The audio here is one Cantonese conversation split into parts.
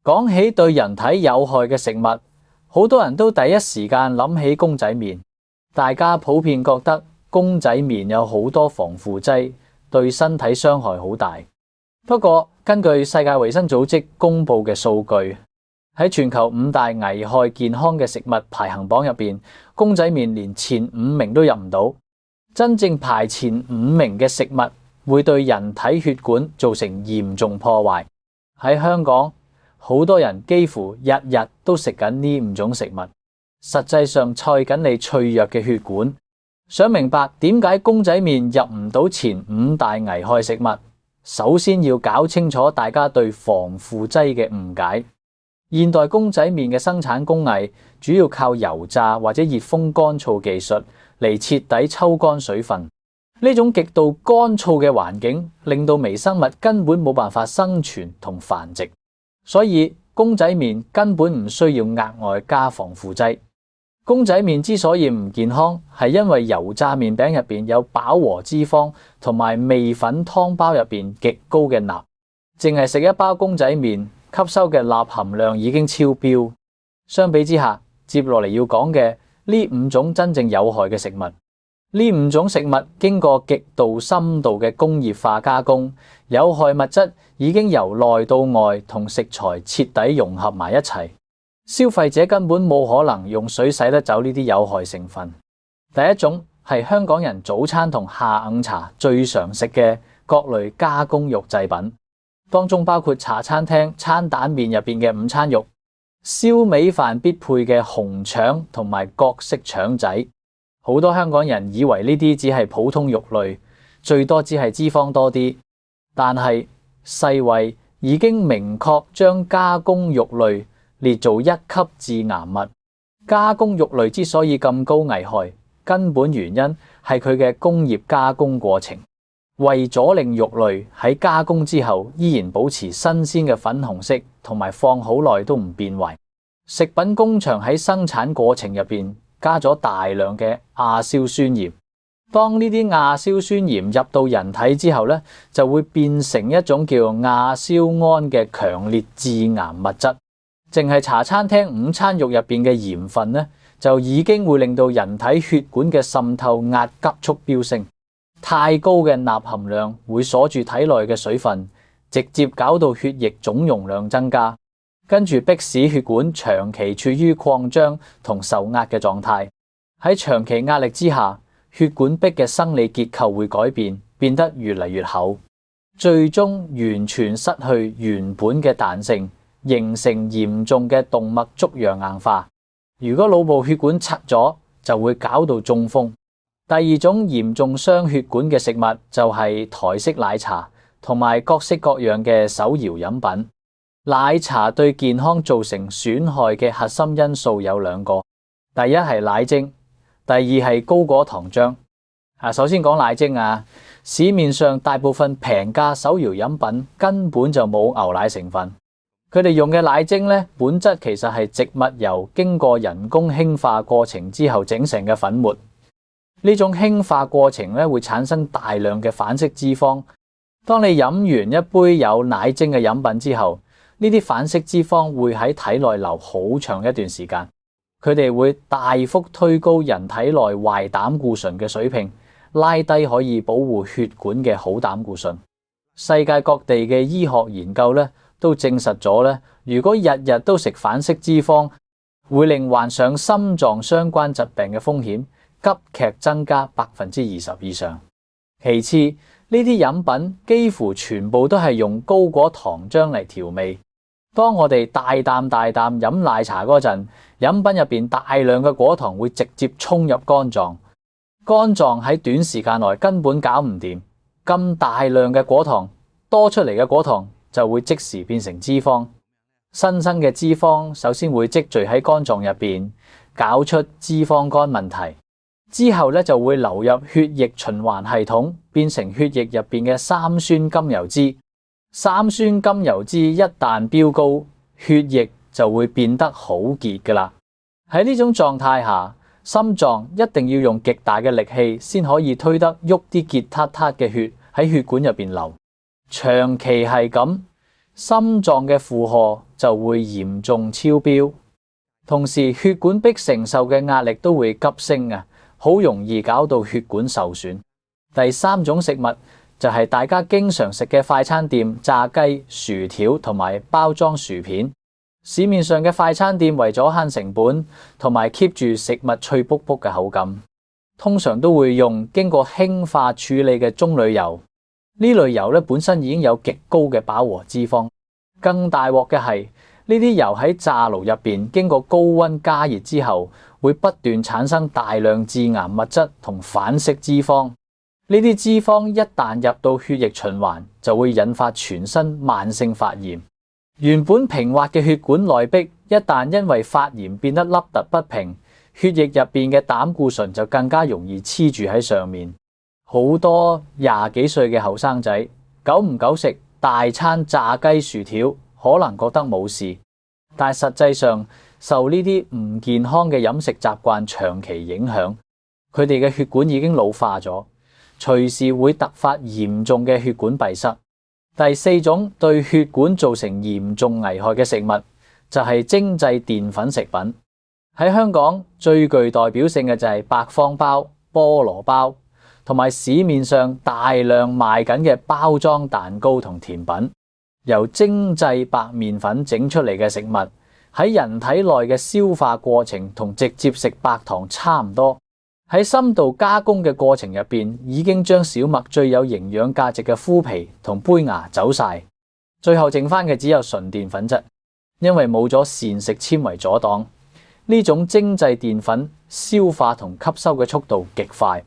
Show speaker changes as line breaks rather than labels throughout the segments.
講起對人體有害嘅食物，好多人都第一時間諗起公仔麵。大家普遍覺得公仔麵有好多防腐劑，對身體傷害好大。不過，根據世界衛生組織公布嘅數據，喺全球5大危害健康嘅食物排行榜入邊，公仔麵連前5名都入唔到。真正排前5名嘅食物會對人體血管造成嚴重破壞。喺香港，好多人幾乎日日都食緊呢5種食物，實際上塞緊你脆弱嘅血管。想明白點解公仔麵入唔到前5大危害食物，首先要搞清楚大家對防腐劑嘅誤解。現代公仔麵嘅生產工藝主要靠油炸或者熱風乾燥技術嚟徹底抽乾水分。呢種極度乾燥嘅環境令到微生物根本冇辦法生存同繁殖，所以公仔麵根本唔需要額外加防腐劑。公仔麵之所以唔健康，係因為油炸麵餅入邊有飽和脂肪，同埋麵粉湯包入邊極高嘅鈉。淨係食一包公仔麵，吸收嘅鈉含量已經超標。相比之下，接落嚟要講嘅呢5種真正有害嘅食物，呢5種食物經過極度深度嘅工業化加工，有害物質已經由內到外同食材徹底融合埋一齊。消費者根本冇可能用水洗得走呢啲有害成分。第一種係香港人早餐同下午茶最常食嘅各類加工肉製品，當中包括茶餐廳餐蛋麵入邊嘅午餐肉、燒味飯必配嘅紅腸同埋各式腸仔。好多香港人以為呢啲只係普通肉類，最多只係脂肪多啲，但係世衛已經明確將加工肉類列做1級致癌物。加工肉類之所以咁高危害，根本原因係佢嘅工業加工過程。為咗令肉類喺加工之後依然保持新鮮嘅粉紅色，同埋放好耐都唔變壞，食品工場喺生產過程入邊加咗大量嘅亞硝酸鹽。當呢啲亞硝酸鹽入到人體之後呢，就會變成一種叫亞硝胺嘅強烈致癌物質。淨係茶餐廳午餐肉入邊嘅鹽分呢，就已經會令到人體血管嘅滲透壓急速飆升。太高嘅鈉含量會鎖住體內嘅水分，直接搞到血液總容量增加，跟住迫使血管長期處於擴張同受壓嘅狀態。喺長期壓力之下，血管壁嘅生理結構會改變，變得越嚟越厚，最終完全失去原本嘅彈性，形成嚴重嘅動脈粥樣硬化。如果腦部血管塞咗，就會搞到中風。第二種嚴重傷血管嘅食物就係台式奶茶同埋各式各樣嘅手搖飲品。奶茶對健康造成損害嘅核心因素有2個，第一係奶精，第二係高果糖漿。首先講奶精啊，市面上大部分平價手搖飲品根本就冇牛奶成分。佢哋用嘅奶精呢，本質其實係植物油經過人工氫化過程之後整成嘅粉末。呢種氫化過程呢，會產生大量嘅反式脂肪。當你飲完一杯有奶精嘅飲品之後，呢啲反式脂肪會喺體內留好長一段時間，佢哋會大幅推高人體內壞膽固醇嘅水平，拉低可以保護血管嘅好膽固醇。世界各地嘅醫學研究呢，都證實咗咧，如果日日都食反式脂肪，會令患上心臟相關疾病嘅風險急劇增加20%以上。其次，呢啲飲品幾乎全部都係用高果糖漿嚟調味。當我哋大啖大啖飲奶茶嗰陣，飲品入邊大量嘅果糖會直接衝入肝臟，肝臟喺短時間內根本搞唔掂。咁大量嘅果糖，多出嚟嘅果糖就會即時變成脂肪。新生嘅脂肪首先會積聚喺肝臟入邊，搞出脂肪肝問題。之後咧就會流入血液循環系統，變成血液入邊嘅三酸甘油脂。三酸甘油脂一旦飆高，血液就會變得好結噶啦。喺呢種狀態下，心臟一定要用極大嘅力氣先可以推得喐啲結撻撻嘅血喺血管入邊流。長期係咁，心臟嘅負荷就會嚴重超標，同時血管壁承受嘅壓力都會急升啊，好容易搞到血管受損。第三種食物就係大家經常食嘅快餐店炸雞、薯條同埋包裝薯片。市面上嘅快餐店為咗慳成本同埋 keep 住食物脆卜卜嘅口感，通常都會用經過氫化處理嘅棕櫚油。呢類油咧本身已經有極高嘅飽和脂肪，更大鑊嘅係呢啲油喺炸爐入邊經過高溫加熱之後，會不斷產生大量致癌物質同反式脂肪。呢啲脂肪一旦入到血液循環，就會引發全身慢性發炎。原本平滑嘅血管內壁，一旦因為發炎變得凹凸不平，血液入邊嘅膽固醇就更加容易黐住喺上面。好多20幾歲嘅後生仔，久唔久食大餐炸雞薯條，可能覺得冇事，但實際上受呢啲唔健康嘅飲食習慣長期影響，佢哋嘅血管已經老化咗，隨時會突發嚴重嘅血管閉塞。第四種對血管造成嚴重危害嘅食物就係精製澱粉食品。喺香港最具代表性嘅就係白方包、菠蘿包，同埋市面上大量賣緊嘅包裝蛋糕同甜品。由精製白麵粉整出嚟嘅食物，喺人體內嘅消化過程同直接食白糖差唔多。喺深度加工嘅過程入邊，已經將小麥最有營養價值嘅麩皮同胚芽走晒，最後剩翻嘅只有純澱粉質，因為冇咗膳食纖維阻擋。呢種精製澱粉消化同吸收嘅速度極快。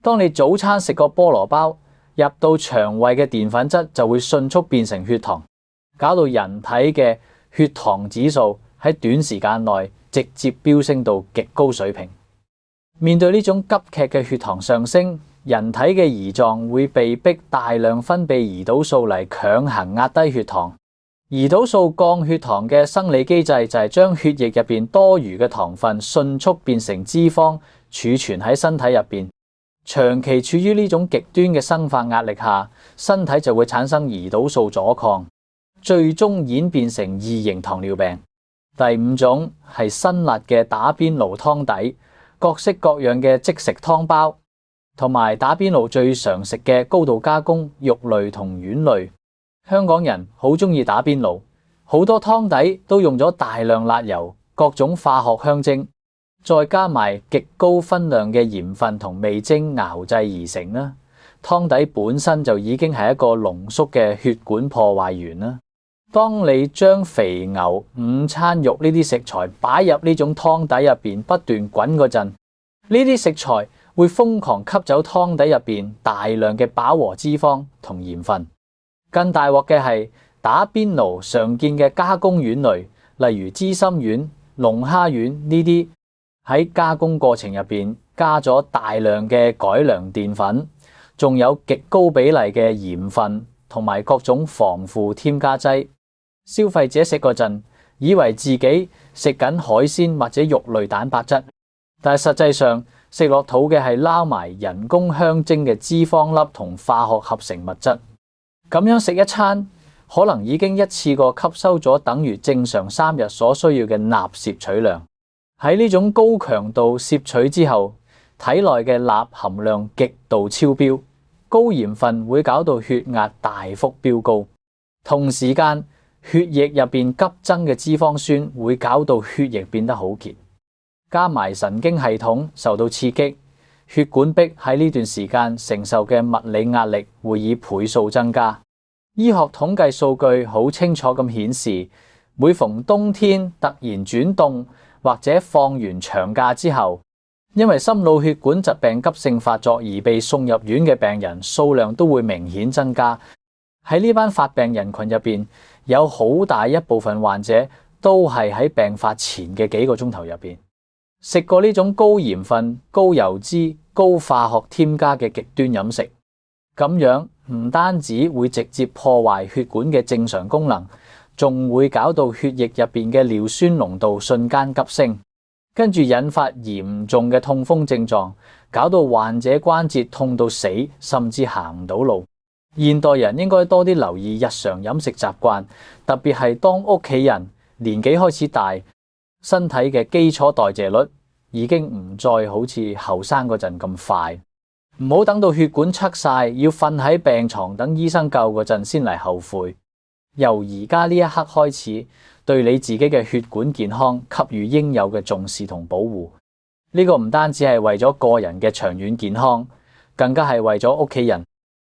當你早餐食個菠蘿包，入到腸胃嘅澱粉質就會迅速變成血糖，搞到人體嘅血糖指數喺短時間內直接飆升到極高水平。面對呢種急劇嘅血糖上升，人體嘅胰臟會被迫大量分泌胰島素嚟強行壓低血糖。胰島素降血糖嘅生理機制就係將血液入邊多餘嘅糖分迅速變成脂肪儲存喺身體入邊。長期處於呢種極端嘅生化壓力下，身體就會產生胰島素阻抗，最終演變成二型糖尿病。第五種係辛辣嘅打邊爐湯底，各式各樣嘅即食湯包，同埋打邊爐最常食嘅高度加工肉類同丸類。香港人好中意打邊爐，好多湯底都用咗大量辣油、各種化學香精，再加埋極高分量嘅鹽分同味精熬製而成啦。湯底本身就已經係一個濃縮嘅血管破壞源啦。當你將肥牛、午餐肉呢啲食材擺入呢種湯底入邊不斷滾嗰陣，呢啲食材會瘋狂吸走湯底入邊大量嘅飽和脂肪同鹽分。更大鑊嘅係打邊爐常見嘅加工丸類，例如芝心丸、龍蝦丸呢啲，喺加工過程入邊加咗大量嘅改良澱粉，仲有極高比例嘅鹽分同埋各種防腐添加劑。消費者食嗰陣以為自己食緊海鮮或者肉類蛋白質，但係實際上食落肚嘅係撈埋人工香精嘅脂肪粒同化學合成物質。咁樣食一餐，可能已經一次過吸收咗等於正常3日所需要嘅鈉攝取量。喺呢種高強度攝取之後，體內嘅鈉含量極度超標，高鹽分會搞到血壓大幅飆高。同時間，血液入邊急增嘅脂肪酸會搞到血液變得好結，加埋神經系統受到刺激，血管壁喺呢段時間承受嘅物理壓力會以倍數增加。醫學統計數據好清楚咁顯示，每逢冬天突然轉凍或者放完長假之後，因為心腦血管疾病急性發作而被送入院嘅病人數量都會明顯增加。喺呢班發病人群入邊，有好大一部分患者都係喺病發前嘅幾個鐘頭入邊食過呢種高鹽分、高油脂、高化學添加嘅極端飲食。咁樣唔單止會直接破壞血管嘅正常功能，仲會搞到血液入邊嘅尿酸濃度瞬間急升，跟住引發嚴重嘅痛風症狀，搞到患者關節痛到死，甚至行唔到路。現代人應該多啲留意日常飲食習慣，特別係當屋企人年紀開始大，身體嘅基礎代謝率已經唔再好似後生嗰陣咁快。唔好等到血管塞晒，要瞓喺病床等醫生救嗰陣先嚟後悔。由而家呢一刻開始，對你自己嘅血管健康給予應有嘅重視同保護。呢個唔單止係為咗個人嘅長遠健康，更加係為咗屋企人